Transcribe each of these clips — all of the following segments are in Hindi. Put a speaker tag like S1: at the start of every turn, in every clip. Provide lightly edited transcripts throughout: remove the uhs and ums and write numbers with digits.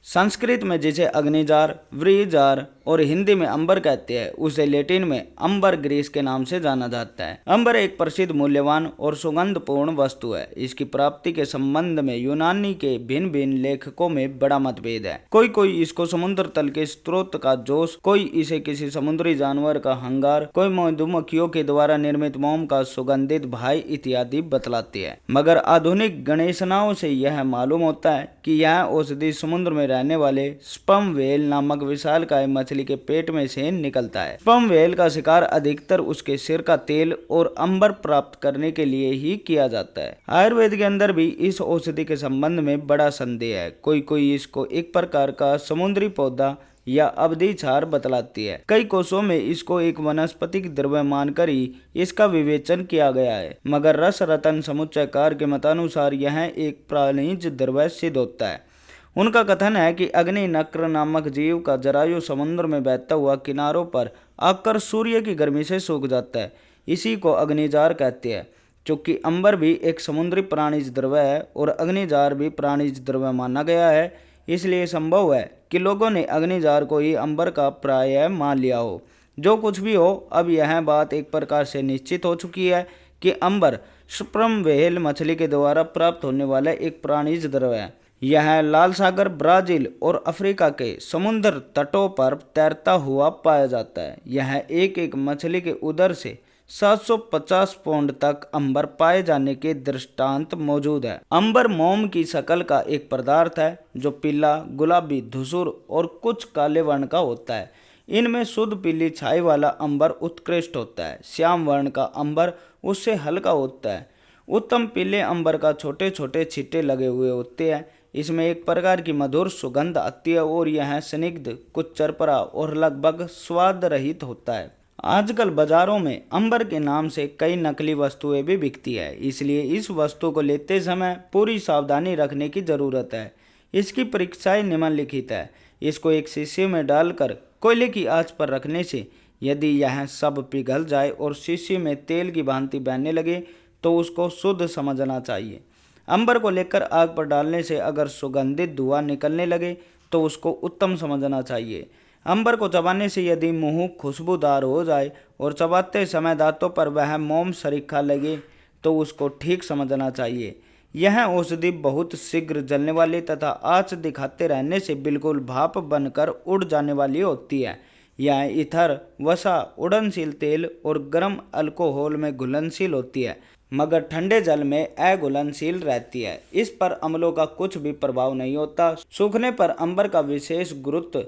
S1: संस्कृत में जिसे अग्निजार, व्रीजार और हिंदी में अंबर कहते हैं, उसे लैटिन में अंबर ग्रीस के नाम से जाना जाता है। अंबर एक प्रसिद्ध, मूल्यवान और सुगंधपूर्ण वस्तु है। इसकी प्राप्ति के संबंध में यूनानी के भिन्न भिन्न लेखकों में बड़ा मतभेद है। कोई इसको समुद्र तल के स्रोत का जोश, कोई इसे किसी समुद्री जानवर का हंगार, कोई मधुमक्खियों के द्वारा निर्मित मोम का सुगंधित भाई इत्यादि बतलाती है। मगर आधुनिक गणेशनाओं से यह मालूम होता है कि यह औषधि समुद्र में रहने वाले स्पर्म व्हेल नामक विशालकाय मछली के पेट में से निकलता है। स्पर्म व्हेल का शिकार अधिकतर उसके सिर का तेल और अंबर प्राप्त करने के लिए ही किया जाता है। आयुर्वेद के अंदर भी इस औषधि के संबंध में बड़ा संदेह है। कोई इसको एक प्रकार का समुद्री पौधा या अवधि क्षार बतलाती है। कई कोषों में इसको एक वनस्पतिक द्रव्य मानकर ही इसका विवेचन किया गया है, मगर रस रतन समुच्चयकार के मतानुसार यह एक प्राणिज द्रव्य सिद्ध होता है। उनका कथन है कि अग्नि नक्र नामक जीव का जरायु समुद्र में बहता हुआ किनारों पर आकर सूर्य की गर्मी से सूख जाता है। इसी को अग्निजार कहते हैं। चूंकि अंबर भी एक समुद्री प्राणिज द्रव्य है और अग्निजार भी प्राणिज द्रव्य माना गया है, इसलिए संभव है कि लोगों ने अग्निजार को ही अंबर का प्राय मान लिया हो। जो कुछ भी हो, अब यह बात एक प्रकार से निश्चित हो चुकी है कि अंबर स्पर्म व्हेल मछली के द्वारा प्राप्त होने वाला एक प्राणिज द्रव्य है। यह लाल सागर, ब्राजील और अफ्रीका के समुद्र तटों पर तैरता हुआ पाया जाता है। यह एक मछली के उदर से 750 पौंड तक अंबर पाए जाने के दृष्टांत मौजूद है। अंबर मोम की शक्ल का एक पदार्थ है जो पीला, गुलाबी, धूसर और कुछ काले वर्ण का होता है। इनमें शुद्ध पीली छाई वाला अंबर उत्कृष्ट होता है। श्याम वर्ण का अंबर उससे हल्का होता है। उत्तम पीले अंबर का छोटे छोटे छिट्टे लगे हुए होते हैं। इसमें एक प्रकार की मधुर सुगंध आती है और यह स्निग्ध, कुछ चरपरा और लगभग स्वाद रहित होता है। आजकल बाजारों में अंबर के नाम से कई नकली वस्तुएं भी बिकती है, इसलिए इस वस्तु को लेते समय पूरी सावधानी रखने की जरूरत है। इसकी परीक्षाएं निम्नलिखित है। इसको एक शीशे में डालकर कोयले की आंच पर रखने से यदि यह सब पिघल जाए और शीशे में तेल की भांति बहने लगे तो उसको शुद्ध समझना चाहिए। अंबर को लेकर आग पर डालने से अगर सुगंधित धुआं निकलने लगे तो उसको उत्तम समझना चाहिए। अंबर को चबाने से यदि मुंह खुशबूदार हो जाए और चबाते समय दांतों पर वह मोम सरीखा लगे तो उसको ठीक समझना चाहिए। यह औषधि बहुत शीघ्र जलने वाली तथा आंच दिखाते रहने से बिल्कुल भाप बनकर उड़ जाने वाली होती है। यह ईथर, वसा, उड़नशील तेल और गर्म अल्कोहल में घुलनशील होती है, मगर ठंडे जल में अघुलनशील रहती है। इस पर अम्लों का कुछ भी प्रभाव नहीं होता। सूखने पर अंबर का विशेष गुरुत्व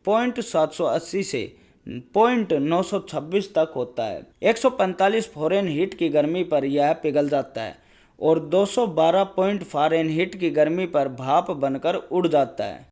S1: 0.780 से 0.926 तक होता है। 145 फ़ारेनहीट की गर्मी पर यह पिघल जाता है और 212 फ़ारेनहीट की गर्मी पर भाप बनकर उड़ जाता है।